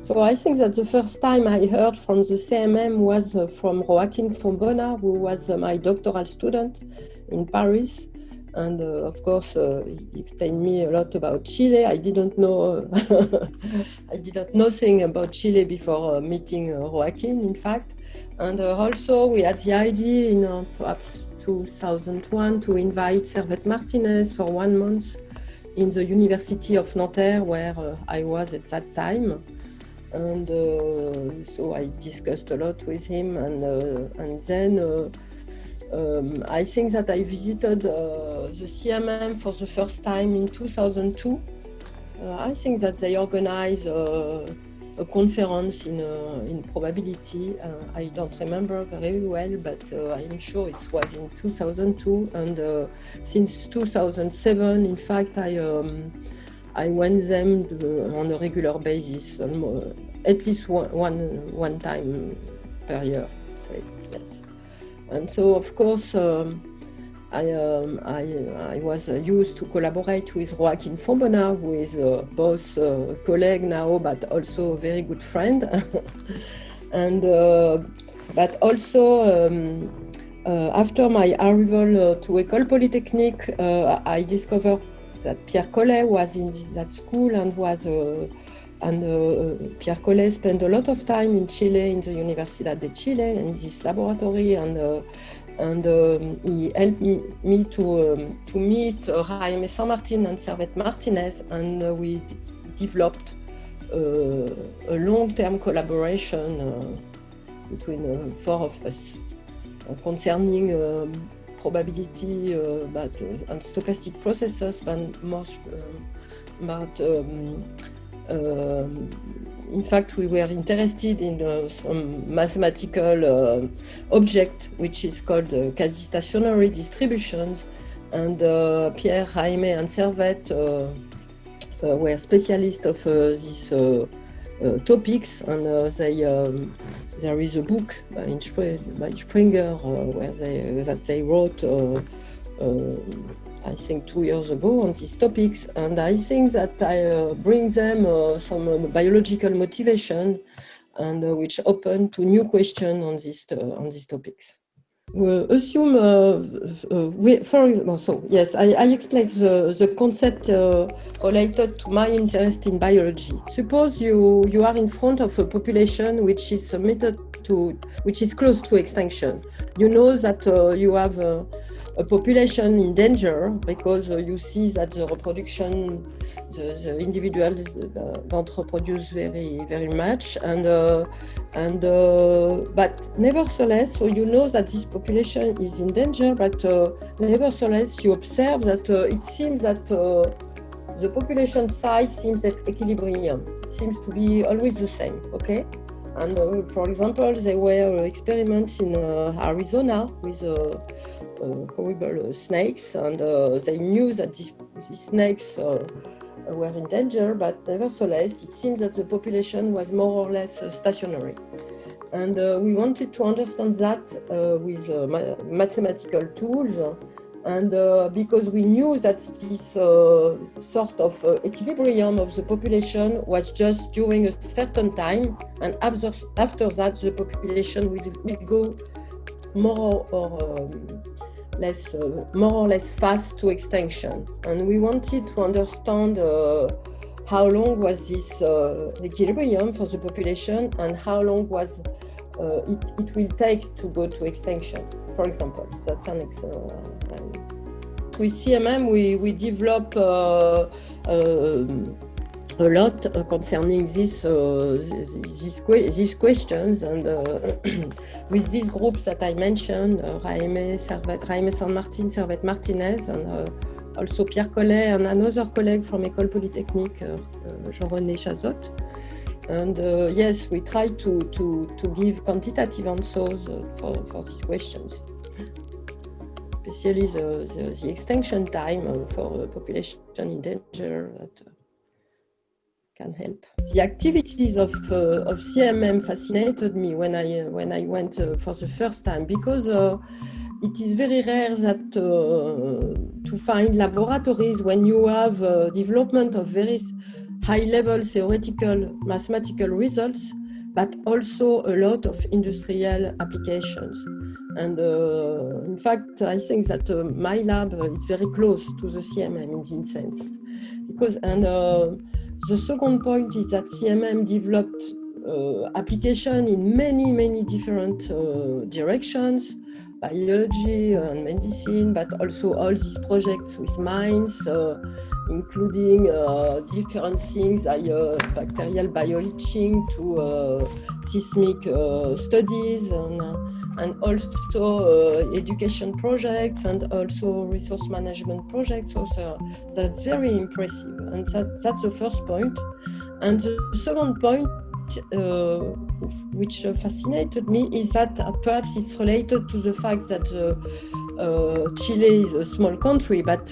So I think that the first time I heard from the CMM was from Joaquin Fombona, who was my doctoral student in Paris. And of course, he explained me a lot about Chile. I didn't know, I didn't know nothing about Chile before meeting Joaquin, in fact. And also we had the idea in perhaps 2001 to invite Servet Martinez for 1 month in the University of Nanterre, where I was at that time. And so I discussed a lot with him, and then I think that I visited the CMM for the first time in 2002. I think that they organized a conference in probability. I don't remember very well, but I'm sure it was in 2002. And since 2007, in fact, I went them on a regular basis, at least one time per year. So, yes. And so, of course, I was used to collaborate with Joaquin Fombona, who is both a colleague now, but also a very good friend. And but also, after my arrival to École Polytechnique, I discovered that Pierre Collet was in that school and was Pierre Collet spent a lot of time in Chile, in the Universidad de Chile, in this laboratory, and he helped me to meet Jaime San Martin and Servet Martinez, and we developed a long-term collaboration between four of us concerning probability and stochastic processes, but most in fact, we were interested in some mathematical object, which is called quasi-stationary distributions. And Pierre, Jaime, and Servet were specialists of these topics. And there is a book by Springer that they wrote I think 2 years ago on these topics, and I think that I bring them some biological motivation, and which open to new questions on these topics. Assume, for example, so yes, I explained the concept related to my interest in biology. Suppose you are in front of a population which is which is close to extinction. You know that you have a population in danger because you see that the reproduction, the individuals don't reproduce very much, but nevertheless, so you know that this population is in danger, but nevertheless you observe that it seems that the population size seems at equilibrium, seems to be always the same, okay? And for example, there were experiments in Arizona with horrible snakes, and they knew that these snakes were in danger, but nevertheless, it seems that the population was more or less stationary. And we wanted to understand that with mathematical tools, and because we knew that this sort of equilibrium of the population was just during a certain time, and after that, the population will go more or less fast to extinction. And we wanted to understand how long was this equilibrium for the population, and how long was it will take to go to extinction, for example. That's an with CMM, we develop a lot concerning these questions, and with these groups that I mentioned, Jaime San Martin, Servet Martinez, and also Pierre Collet and another colleague from École Polytechnique, Jean-René Chazot. And yes, we try to give quantitative answers for these questions, especially the extinction time for a population in danger that can help. The activities of CMM fascinated me when I went for the first time, because it is very rare that to find laboratories when you have development of very high-level theoretical mathematical results, but also a lot of industrial applications. And in fact, I think that my lab is very close to the CMM in this sense. Because, and the second point is that CMM developed application in many different directions, biology and medicine, but also all these projects with mines, including different things like bacterial bioleaching to seismic studies and also education projects and also resource management projects. So that's very impressive. And that's the first point. And the second point, which fascinated me, is that perhaps it's related to the fact that Chile is a small country, but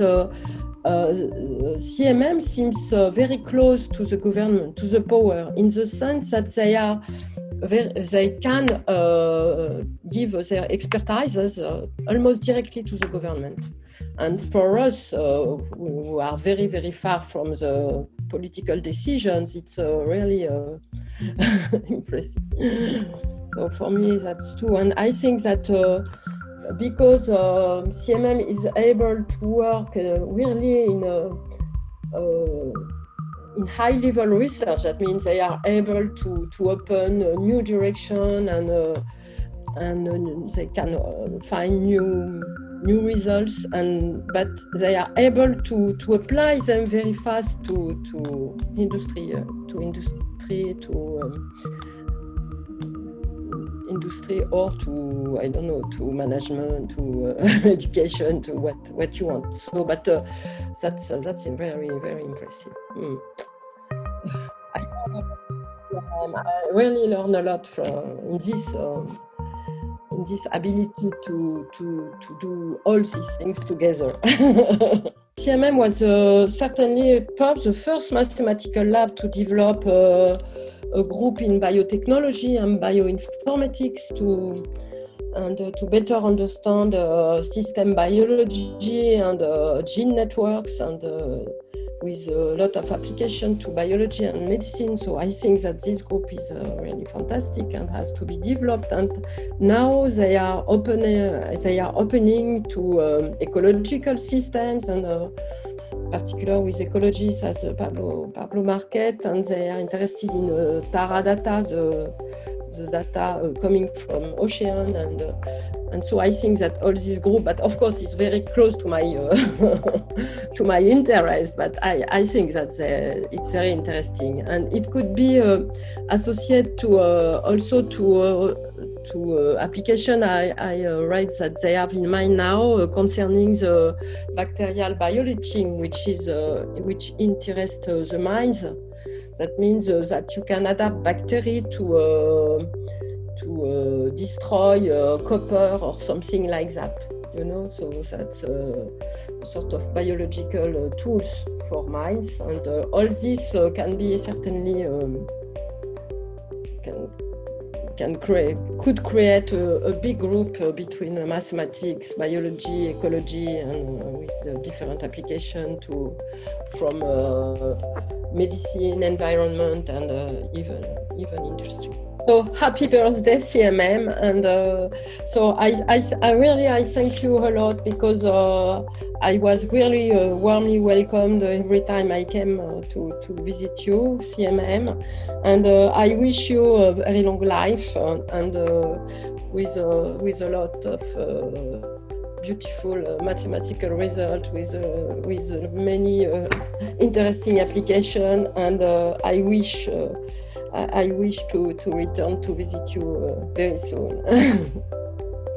CMM seems very close to the government, to the power, in the sense that they can give their expertise almost directly to the government. And for us, who are very far from the political decisions, it's really impressive. So for me, that's true. And I think that because CMM is able to work really in high-level research, that means they are able to open a new direction and they can find new results, but they are able to apply them very fast to industry, or to, I don't know, to management, to education, to what you want. So, but that's very impressive. I really learn a lot in this ability to do all these things together. CMM was certainly perhaps the first mathematical lab to develop a group in biotechnology and bioinformatics to better understand system biology and gene networks, and with a lot of application to biology and medicine. So I think that this group is really fantastic and has to be developed. And now they are opening to ecological systems, and particular with ecologists as Pablo Marquet, and they are interested in Tara data, the data coming from ocean, and so I think that all this group, but of course it's very close to my to my interest, but I think that it's very interesting, and it could be associated to also to application I write that they have in mind now concerning the bacterial bioleaching, which interests the minds. That means that you can adapt bacteria to destroy copper or something like that, you know. So that's a sort of biological tools for minds, and all this can be certainly could create a big group between mathematics, biology, ecology, and with different applications from medicine, environment, and even industry. So happy birthday, CMM, and so I really thank you a lot, because I was really warmly welcomed every time I came to visit you, CMM, and I wish you a very long life and with a lot of beautiful mathematical results with many interesting applications, and I wish to return to visit you very soon.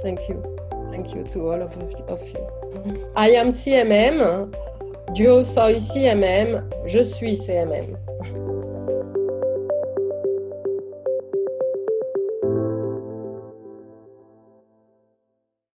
Thank you to all of you. I am CMM, Dieu soy CMM, je suis CMM.